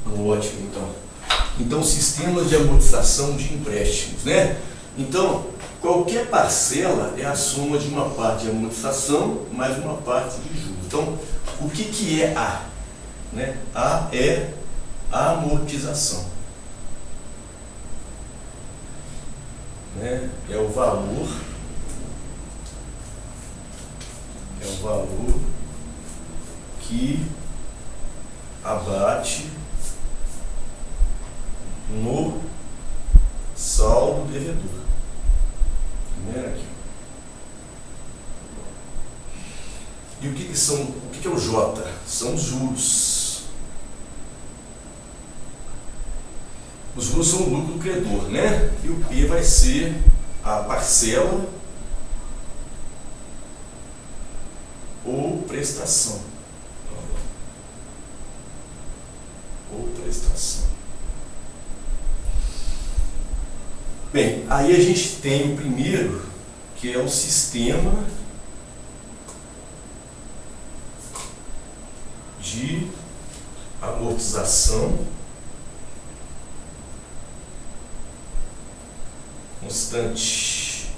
Ótimo, então. Então, sistemas de amortização de empréstimos, né? Então, qualquer parcela é a soma de uma parte de amortização mais uma parte de juros. Então, o que é A? Né? A é a amortização. Né? É o valor que abate no saldo devedor. Aqui. E o que é o J? São os juros. Os juros são o lucro do credor, né? E o P vai ser a parcela ou prestação. Bem, aí a gente tem o primeiro, que é o sistema de amortização constante,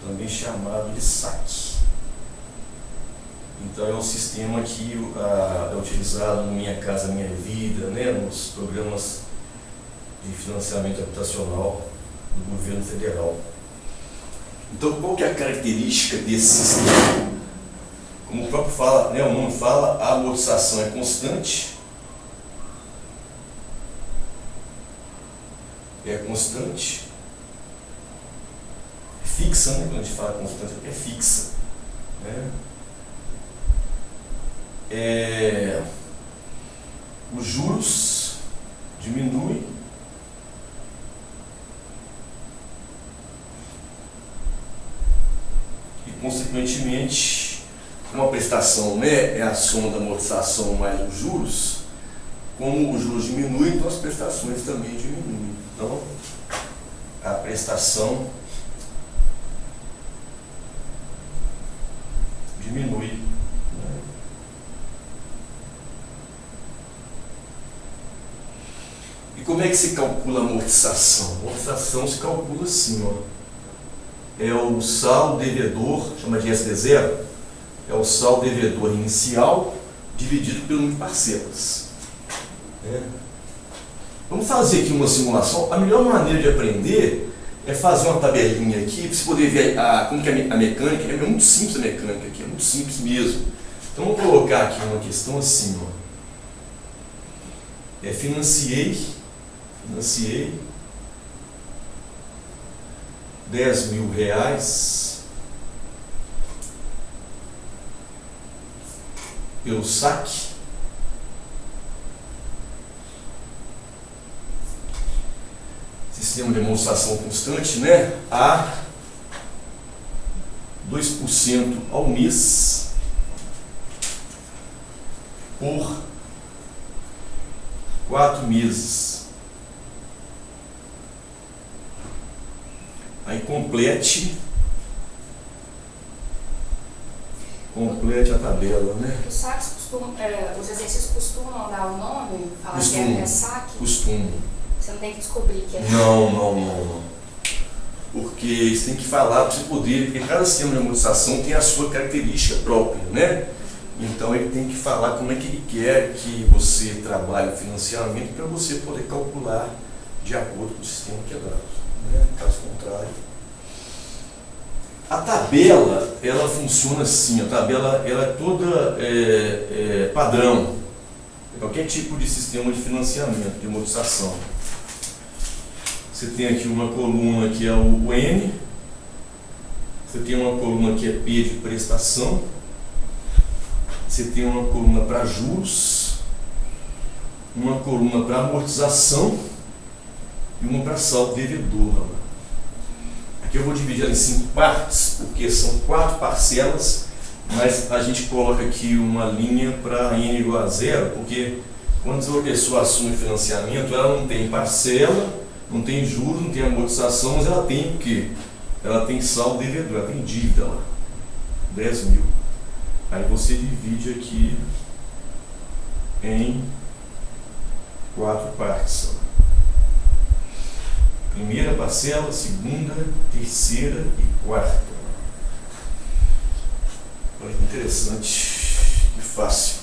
também chamado de SAC. Então é um sistema que é utilizado no Minha Casa Minha Vida, né, nos programas de financiamento habitacional do governo federal. Então, qual que é a característica desse sistema? Como o próprio fala, né, o nome fala, a amortização é constante. Fixa, né? Quando a gente fala constante, é fixa. Né? Os juros diminuem e, consequentemente, como a prestação, né, é a soma da amortização mais os juros, como os juros diminuem, então as prestações também diminuem. Então, a prestação diminui. Né? E como é que se calcula a amortização? A amortização se calcula assim, ó. É o saldo devedor, chama de SD0, é o saldo devedor inicial dividido pelo número de parcelas. Vamos fazer aqui uma simulação. A melhor maneira de aprender é fazer uma tabelinha aqui, para você poder ver como que é a mecânica. É muito simples a mecânica aqui, é muito simples mesmo. Então vou colocar aqui uma questão assim, ó. Financiei 10 mil reais pelo saque sistema de amortização constante, né, a 2% ao mês por 4 meses. Aí complete a tabela, né? Os saques costumam, os exercícios costumam dar o nome, falar que é saque? Costumo. Você não tem que descobrir que é. Não. Porque você tem que falar para você poder, porque cada sistema de amortização tem a sua característica própria, né? Então ele tem que falar como é que ele quer que você trabalhe o financiamento para você poder calcular de acordo com o sistema que é dado. Né? Caso contrário. A tabela, ela funciona assim, a tabela ela é toda padrão. Qualquer tipo de sistema de financiamento, de amortização. Você tem aqui uma coluna que é o N, você tem uma coluna que é P de prestação, você tem uma coluna para juros, uma coluna para amortização e uma para saldo devedor. Aqui eu vou dividir ela em 5 partes, porque são 4 parcelas, mas a gente coloca aqui uma linha para N igual a 0, porque quando uma pessoa assume financiamento, ela não tem parcela, não tem juros, não tem amortização, mas ela tem o quê? Ela tem saldo devedor, ela tem dívida lá, 10 mil. Aí você divide aqui em 4 partes. Primeira parcela, segunda, terceira e quarta. Olha que interessante, que fácil.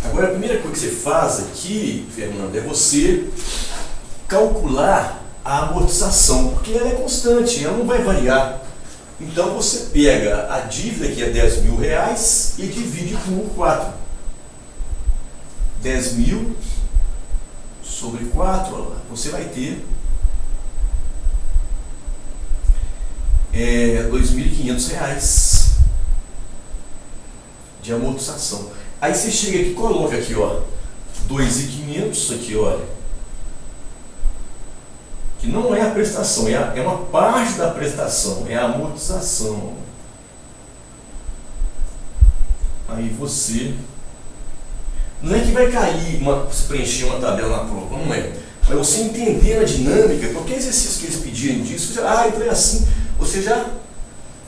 Agora, a primeira coisa que você faz aqui, Fernando, é você calcular a amortização, porque ela é constante, ela não vai variar. Então, você pega a dívida, que é R$10.000, e divide por 4. 10.000 sobre 4, você vai ter R$2.500 de amortização. Aí você chega aqui e coloca aqui, ó, 2.500, isso aqui, olha, que não é a prestação, é uma parte da prestação, é a amortização. Aí você, não é que vai cair, se preencher uma tabela na prova, não é. Mas você entender a dinâmica, qualquer exercício que eles pedirem disso, você, então é assim, você já...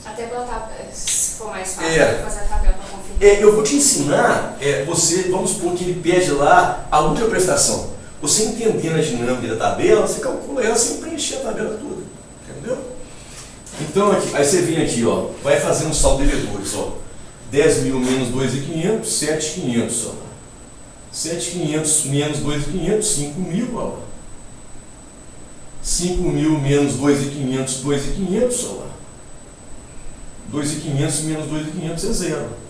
Até pela se for mais fácil, fazer a tabela para conferir. Eu vou te ensinar, vamos supor que ele pede lá a última prestação. Você entendendo a dinâmica da tabela, você calcula ela sem preencher a tabela toda. Entendeu? Então, aqui, aí você vem aqui, ó, vai fazer um saldo de devedores, ó. 10.000 menos 2.500, 7.500, ó. 7.500 menos 2.500, 5.000, ó. 5.000 menos 2.500, 2.500, ó. 2.500 menos 2.500 é 0.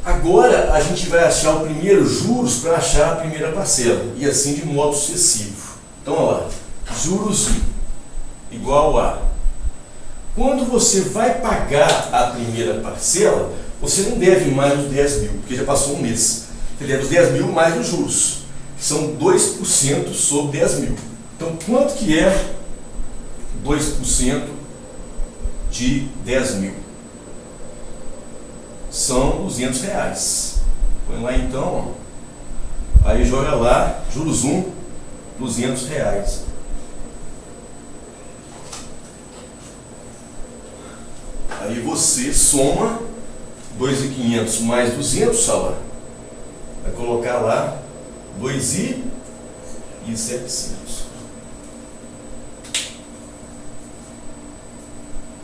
Agora a gente vai achar o primeiro juros para achar a primeira parcela, e assim de modo sucessivo. Então, olha lá, juros 1 igual a... Quando você vai pagar a primeira parcela, você não deve mais os 10.000, porque já passou um mês. Você deve os 10.000 mais os juros, que são 2% sobre 10.000. Então, quanto que é 2% de 10.000? São R$200. Põe lá então, ó. Aí joga lá, juros 1, R$200. Aí você soma 2.500 mais 200, só vai colocar lá 2.700.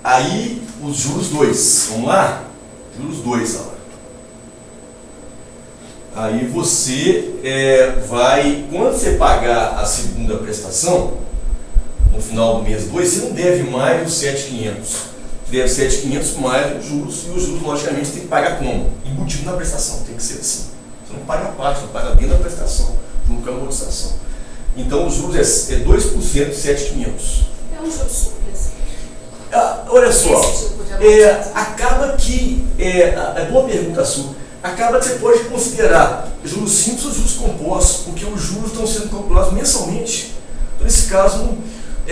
Aí os juros 2, vamos lá? Juros 2, ó. Aí você vai, quando você pagar a segunda prestação, no final do mês 2, você não deve mais os 7.500. Deve 7.500 mais os juros, e os juros, logicamente, você tem que pagar como? Embutido na prestação, tem que ser assim. Você não paga a parte, você paga dentro da prestação, junto com a amortização. Então, os juros é 2% de 7.500. É um juro simples. Olha só, Tipo acaba que, boa pergunta sua, acaba que você pode considerar juros simples ou juros compostos, porque os juros estão sendo calculados mensalmente. Então, nesse caso, não,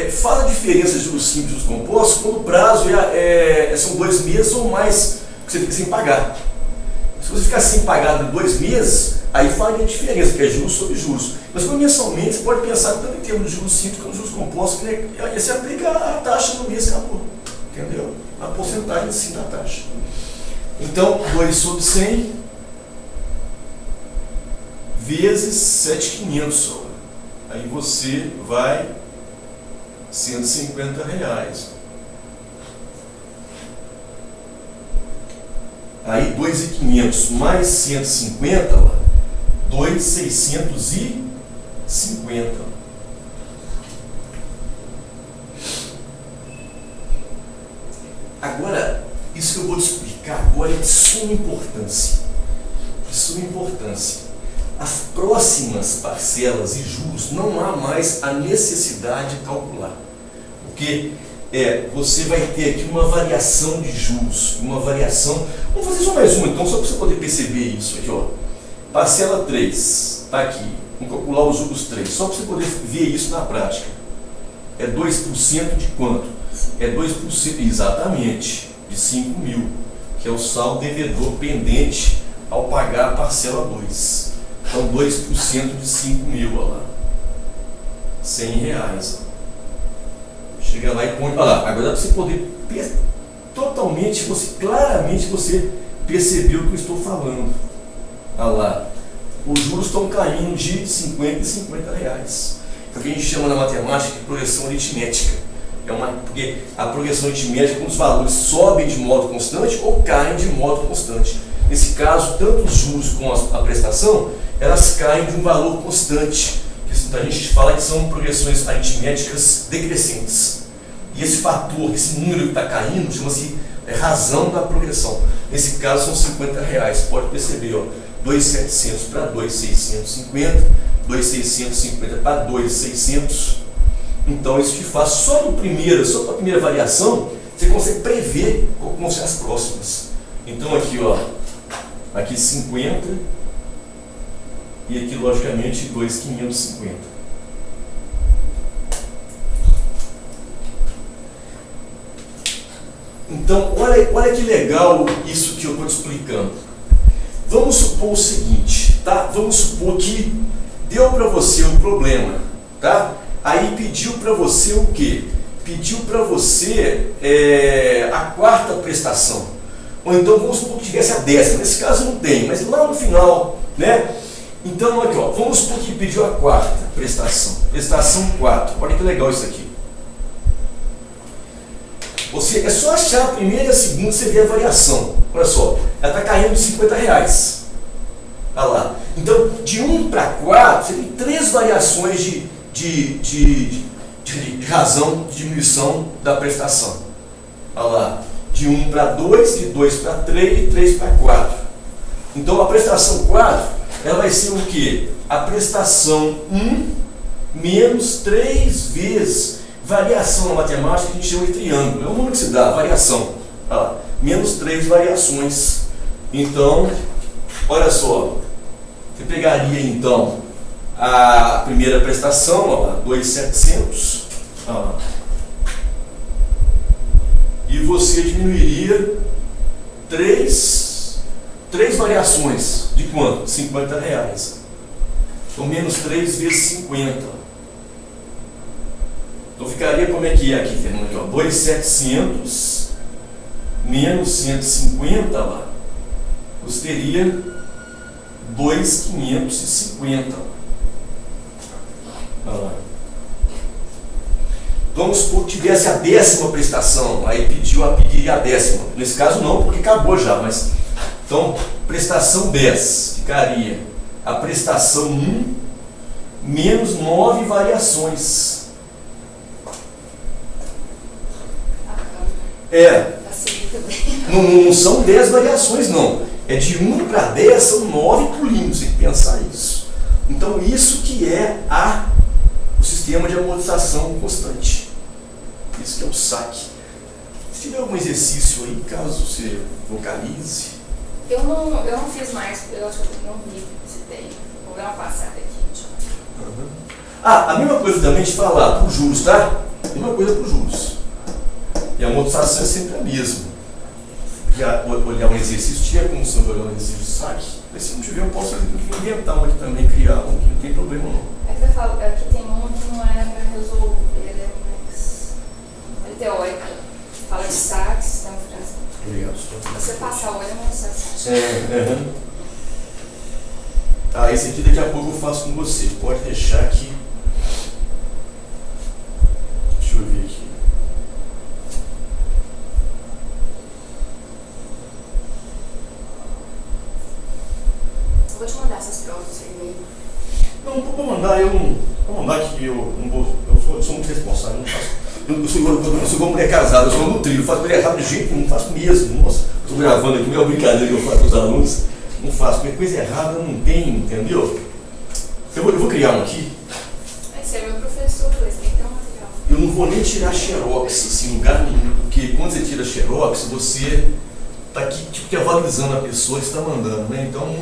faz a diferença de juros simples e juros compostos quando o prazo são 2 meses ou mais que você fica sem pagar. Se você ficar sem pagar em 2 meses, aí faz a diferença, que é juros sobre juros. Mas quando mensalmente, você pode pensar tanto em termos de juros simples como juros compostos, que você aplica a taxa no mês, acabou. Entendeu? A porcentagem sim da taxa. Então, 2 sobre 100 vezes 7.500. Aí você vai R$150. Aí 2.500 mais 150, 2.650. Agora, isso que eu vou te explicar agora é de suma importância. De suma importância. As próximas parcelas e juros não há mais a necessidade de calcular. Porque você vai ter aqui uma variação de juros, uma variação... Vamos fazer só mais uma então, só para você poder perceber isso aqui, ó. Parcela 3, está aqui. Vamos calcular os juros 3, só para você poder ver isso na prática. É 2% de quanto? É 2%, exatamente, de 5.000, que é o saldo devedor pendente ao pagar a parcela 2. Então 2% de 5 mil, olha lá. R$100. Ó. Chega lá e põe. Olha lá, agora dá para você poder totalmente, claramente você percebeu o que eu estou falando. Olha lá. Os juros estão caindo de 50 e 50 reais. É o que a gente chama na matemática de progressão aritmética. Porque a progressão aritmética é quando os valores sobem de modo constante ou caem de modo constante. Nesse caso, tanto os juros como a prestação, elas caem de um valor constante. A gente fala que são progressões aritméticas decrescentes. E esse fator, esse número que está caindo, chama-se razão da progressão. Nesse caso, são 50 reais. Pode perceber, ó, 2.700 para 2.650, 2.650 para 2.600. Então, isso te faz só para a primeira variação, você consegue prever qual vão ser as próximas. Então, aqui, ó, aqui 50 e aqui, logicamente, 2.550. Então, olha que legal isso que eu estou te explicando. Vamos supor o seguinte, tá? Vamos supor que deu para você um problema, tá? Aí pediu para você o quê? Pediu para você a quarta prestação. Ou então vamos supor que tivesse a 10ª. Nesse caso não tem, mas lá no final, né? Então aqui, ó, vamos supor que pediu a quarta prestação. Prestação 4. Olha que legal isso aqui. É só achar a primeira e a segunda, você vê a variação. Olha só, ela está caindo de 50 reais. Olha lá. Então, de 1 para 4, você tem 3 variações de razão de diminuição da prestação. Olha lá. De 1 para 2, de 2 para 3 e 3 para 4. Então, a prestação 4, ela vai ser o quê? A prestação 1 menos 3 vezes variação na matemática que a gente chama de triângulo. É o número que se dá, variação. Olha lá. Menos 3 variações. Então, olha só. Você pegaria, então, a primeira prestação, olha lá, 2.700. Olha lá. E você diminuiria 3 variações. De quanto? 50 reais. Então, menos 3 vezes 50. Então ficaria como é que é aqui, Fernando? Aqui, ó, 2.700 menos 150 lá. Você teria 2.550. Olha lá. Vamos supor que tivesse a 10ª prestação. Aí pediria a 10ª. Nesse caso não, porque acabou já. Mas então, prestação 10 ficaria a prestação 1 menos 9 variações. Não são 10 variações, não. É de 1 para 10, são 9 pulinhos, tem que pensar isso. Então, isso que é o sistema de amortização constante. Isso que é o saque. Se tiver algum exercício aí, caso você vocalize. Eu não fiz mais, eu acho que eu não vi se tem. Vou dar uma passada aqui. Uhum. A mesma coisa também de falar para os juros, tá? A mesma coisa para os juros. E a amortização é sempre a mesma. Olhar um exercício, tiver como você olhar um exercício de saque. Mas se não tiver, eu posso inventar um aqui também, criar um, que não tem problema não. É que eu falo, aqui tem um que não é para resolver, ele é teórico. Fala de saque, sistema financeiro. Obrigado. Se você passar o olho, eu não sei. Tá, esse aqui daqui a pouco eu faço com você. Pode deixar aqui. Deixa eu ver aqui. Eu vou te mandar essas provas no e-mail. Não, vou mandar, vou mandar que eu não vou. Eu sou muito responsável, não faço. Eu sou uma mulher casada, eu sou nutриdo, eu faço coisa errada de jeito nenhum, não faço mesmo. Nossa, eu estou gravando aqui, não é uma brincadeira que eu faço com os alunos. Não faço, porque coisa errada não tem, entendeu? Eu vou criar um aqui. Esse é meu professor, esse tem que ter um material. Eu não vou nem tirar xerox, assim, em lugar nenhum, porque quando você tira xerox, você está aqui tipo, que avalizando a pessoa que está mandando, né? Então.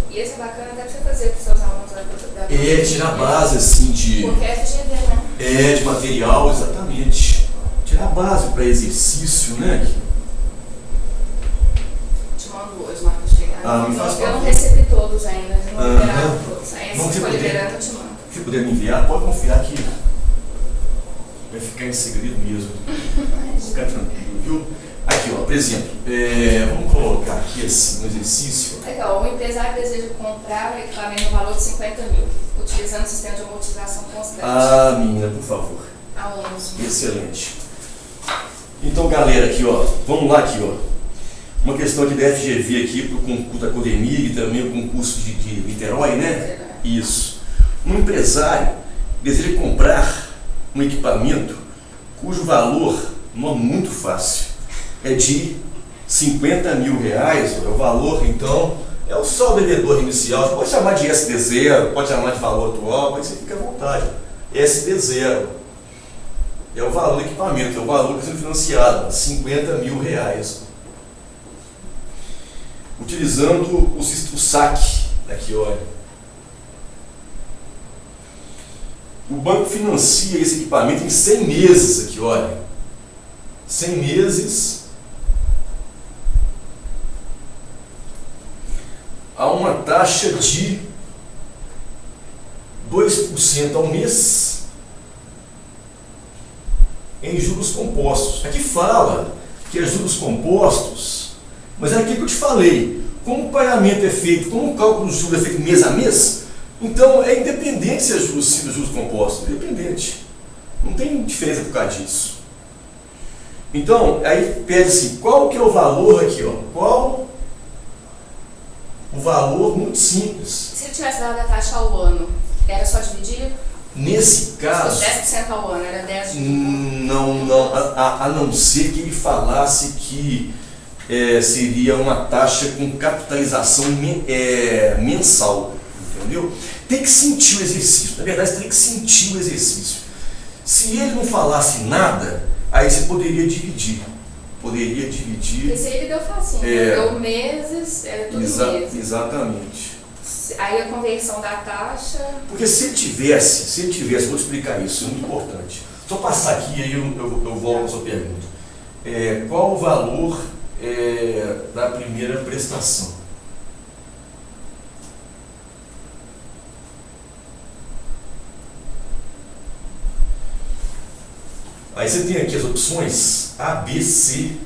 E esse é bacana até pra você fazer para os seus alunos da Tirar base, assim, de. Porque é FGV, né? De material, exatamente. Tirar base para exercício, né? Te mando Ah, me faz eu favor. não recebi todos ainda, não liberaram todos. Aí Não, se se for puder. liberando, eu te mando. Se puder me enviar, pode confiar que vai ficar em segredo mesmo. Ficar tranquilo, viu? Aqui, ó, por exemplo, vamos colocar aqui assim, um exercício. Legal, o empresário deseja comprar o equipamento no valor de 50 mil, utilizando o sistema de amortização constante. Ah, menina, por favor. A 11. Excelente. Então, galera, aqui, ó, vamos lá aqui, ó. Uma questão aqui da FGV aqui para o concurso da Codemig e também o concurso de Niterói, né? Isso. Um empresário deseja comprar um equipamento cujo valor não é muito fácil. É de 50 mil reais, é o valor, então, é o saldo devedor inicial. Você pode chamar de SD0, pode chamar de valor atual, mas você fica à vontade. SD0 é o valor do equipamento, é o valor que está sendo financiado, 50 mil reais. Utilizando o saque, aqui olha. O banco financia esse equipamento em 100 meses, aqui olha. 100 meses a uma taxa de 2% ao mês em juros compostos. Aqui fala que é juros compostos, mas é aquilo que eu te falei. Como o pagamento é feito, como o cálculo dos juros é feito mês a mês, então é independente se é juros compostos, independente. Não tem diferença por causa disso. Então, aí pede assim, qual que é o valor aqui, ó? Qual o valor muito simples? Se ele tivesse dado a taxa ao ano, era só dividir? Nesse caso, 10% ao ano, era 10%. a não ser que ele falasse que seria uma taxa com capitalização mensal, entendeu? Tem que sentir o exercício, na verdade você tem que sentir o exercício. Se ele não falasse nada, aí você poderia dividir. Esse aí ele deu facinho, deu meses, era tudo meses. Exatamente. Aí a conversão da taxa... Porque se ele tivesse, vou te explicar isso, é muito importante. Só passar aqui, aí eu volto à sua pergunta. Qual o valor da primeira prestação? Aí você tem aqui as opções A, B, C.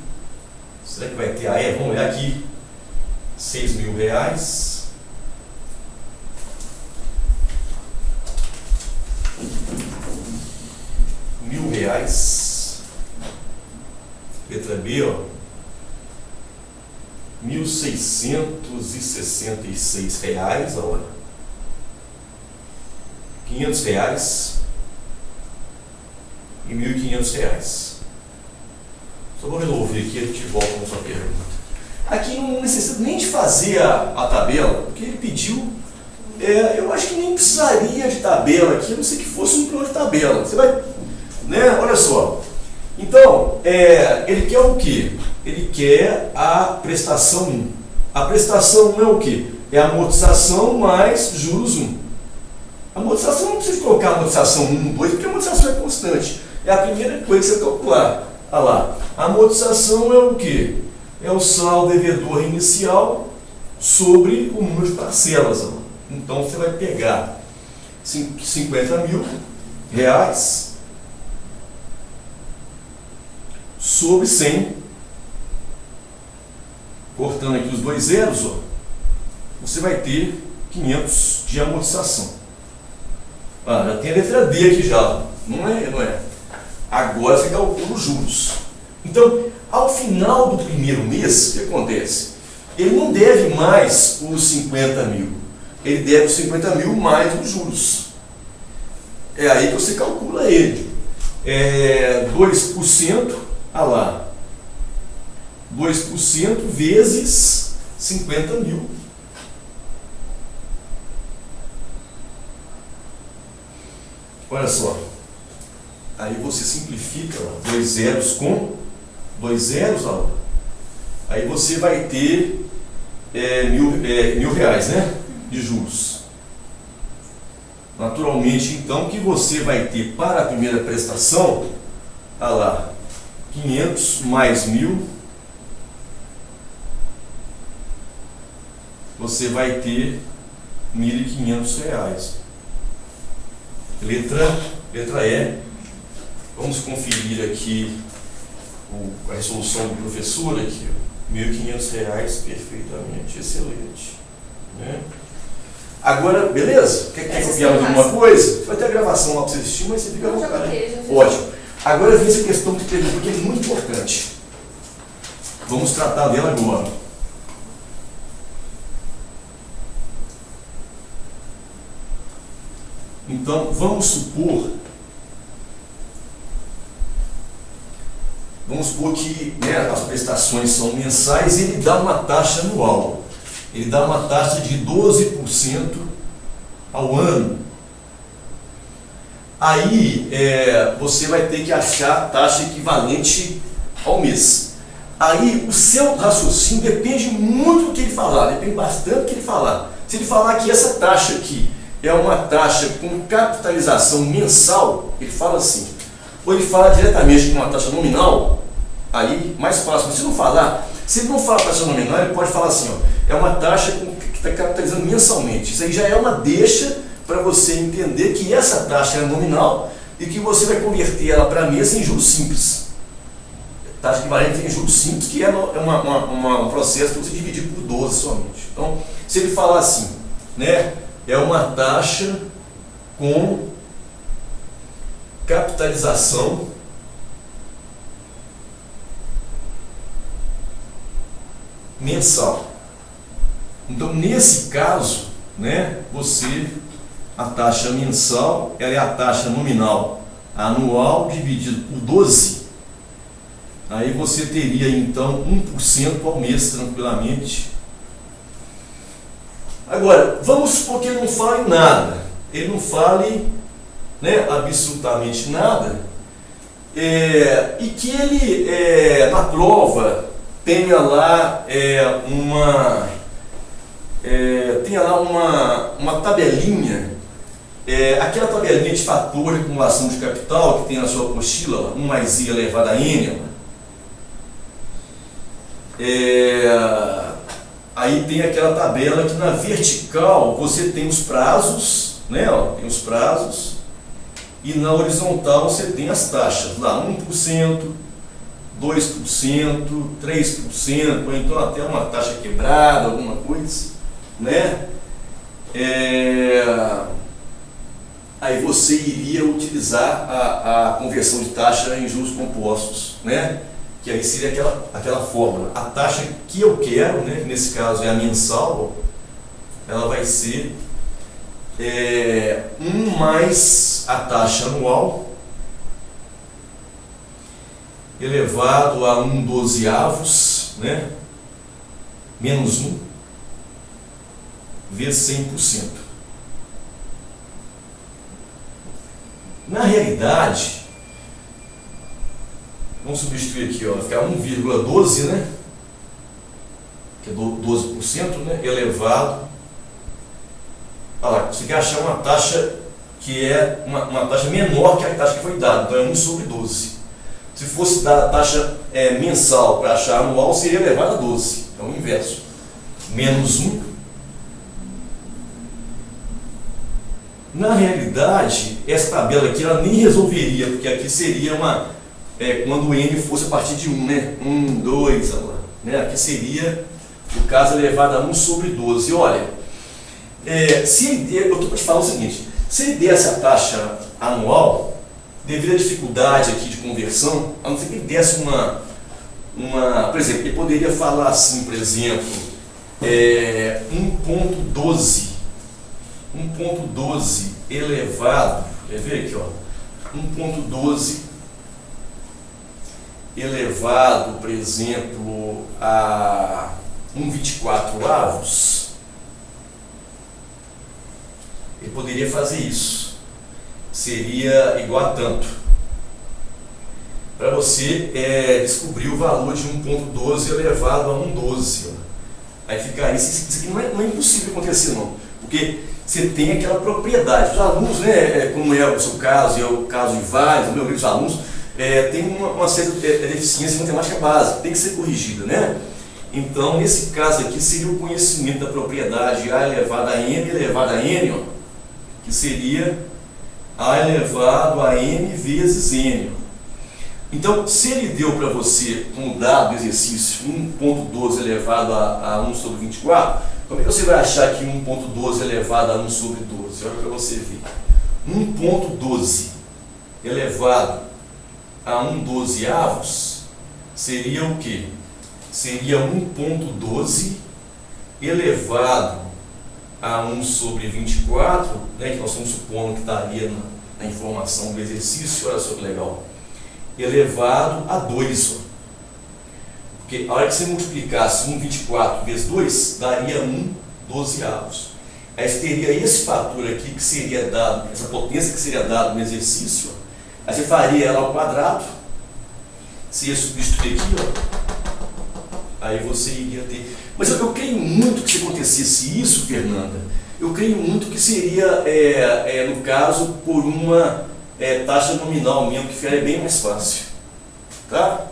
Será que vai ter a E? Vamos olhar aqui. 6 mil reais. R$1.000. Letra B, ó. R$1.666 a hora. R$500 e R$1.500. Só vou resolver aqui e a gente volta com a sua pergunta. Aqui não necessita nem de fazer a tabela, porque ele pediu. Eu acho que nem precisaria de tabela aqui, a não ser que fosse um plano de tabela. Você vai, né? Olha só. Então, ele quer o quê? Ele quer a prestação 1. A prestação 1 é o quê? É a amortização mais juros 1. A amortização não precisa colocar a amortização 1, 2, porque a amortização é constante. É a primeira coisa que você calcular. Olha lá. A amortização é o quê? É o saldo devedor inicial sobre o número de parcelas. Ó. Então você vai pegar 50 mil reais sobre 100, cortando aqui os dois zeros, ó, você vai ter 500 de amortização. Já tem a letra D aqui já, não é? Agora você calcula os juros. Então, ao final do primeiro mês, o que acontece? Ele não deve mais os 50 mil. Ele deve os 50 mil mais os juros. É aí que você calcula ele. 2%, olha lá. 2% vezes 50 mil. Olha só. Aí você simplifica, ó, 2 zeros com 2 zeros, ó. Aí você vai ter R$1.000, né? De juros. Naturalmente, então, que você vai ter para a primeira prestação, olha lá, 500 mais 1.000 você vai ter R$ 1.500. Letra E. Vamos conferir aqui a resolução do professor aqui. R$ 1.500, perfeitamente, excelente. Né? Agora, beleza? Quer copiar mais alguma coisa? Vai ter a gravação lá para você assistir, mas você fica à vontade. Ótimo. Agora vem essa questão que perguntou, que é muito importante. Vamos tratar dela agora. Então, vamos supor que, né, as prestações são mensais e ele dá uma taxa anual. Ele dá uma taxa de 12% ao ano. Aí você vai ter que achar a taxa equivalente ao mês. Aí o seu raciocínio depende muito do que ele falar, depende bastante do que ele falar. Se ele falar que essa taxa aqui é uma taxa com capitalização mensal, ele fala assim. Ou ele fala diretamente com uma taxa nominal, aí mais fácil. Mas se ele não fala taxa nominal, ele pode falar assim, ó, é uma taxa que está capitalizando mensalmente. Isso aí já é uma deixa para você entender que essa taxa é nominal e que você vai converter ela para mês em juros simples. Taxa equivalente em juros simples, que é um processo que você dividir por 12 somente. Então, se ele falar assim, né, é uma taxa com capitalização mensal. Então, nesse caso, né, a taxa mensal, ela é a taxa nominal anual dividido por 12. Aí você teria, então, 1% ao mês, tranquilamente. Agora, vamos supor que ele não fale nada. Ele não fale, né, absolutamente nada. E que ele, na prova, tenha lá uma tabelinha, aquela tabelinha de fator de acumulação de capital que tem na sua apostila, 1 mais I elevado a N. Aí tem aquela tabela que na vertical você tem os prazos, né? Ó, tem os prazos, e na horizontal você tem as taxas, lá 1%, 2%, 3%, ou então até uma taxa quebrada, alguma coisa, né? Aí você iria utilizar a conversão de taxa em juros compostos, né? Que aí seria aquela fórmula. A taxa que eu quero, né, que nesse caso é a mensal, ela vai ser 1 mais a taxa anual elevado a 1/12, né, menos 1 vezes 100%. Na realidade, vamos substituir aqui, ó, vai ficar 1,12, né? Que é 12%, né? Elevado. Olha lá, você quer achar uma taxa que é uma taxa menor que a taxa que foi dada, então é 1/12. Se fosse dar a taxa mensal para achar anual, seria elevado a 12, é o inverso. Menos 1. Na realidade, essa tabela aqui ela nem resolveria, porque aqui seria quando o N fosse a partir de 1, né? 1, 2, né? Aqui seria o caso elevado a 1/12. Olha, eu estou para te falar o seguinte, se ele desse a taxa anual, devido à dificuldade aqui de conversão, a não ser que ele desse por exemplo, ele poderia falar assim, por exemplo, 1,12 elevado, quer ver aqui, ó, 1,12 elevado, por exemplo, a 1/24. Ele poderia fazer isso. Seria igual a tanto. Para você descobrir o valor de 1,12 elevado a 1,12. Aí ficaria, isso aqui não é impossível acontecer não, porque você tem aquela propriedade. Os alunos, né, como é o seu caso, e é o caso de vários, o meu grupo de alunos, tem uma certa deficiência matemática básica, tem que ser corrigida, né? Então, nesse caso aqui, seria o conhecimento da propriedade A elevado a M elevado a N, ó, que seria A elevado a M vezes N. Então, se ele deu para você como dado do exercício 1.12 elevado a 1 sobre 24, como é que você vai achar que 1.12 elevado a 1 sobre 12? Olha para você ver. 1.12 elevado a 1/12 seria o quê? Seria 1.12 elevado a 1 sobre 24, né, que nós estamos supondo que estaria na informação do exercício, olha só que legal, elevado a 2. Ó. Porque a hora que você multiplicasse 1/24 vezes 2, daria 1/12. Aí você teria esse fator aqui que seria dado, essa potência que seria dada no exercício, ó. Aí você faria ela ao quadrado, você ia substituir aqui, ó. Aí você iria ter... Mas eu creio muito que se acontecesse isso, Fernanda, eu creio muito que seria, no caso, por uma taxa nominal mesmo, que ficaria bem mais fácil. Tá?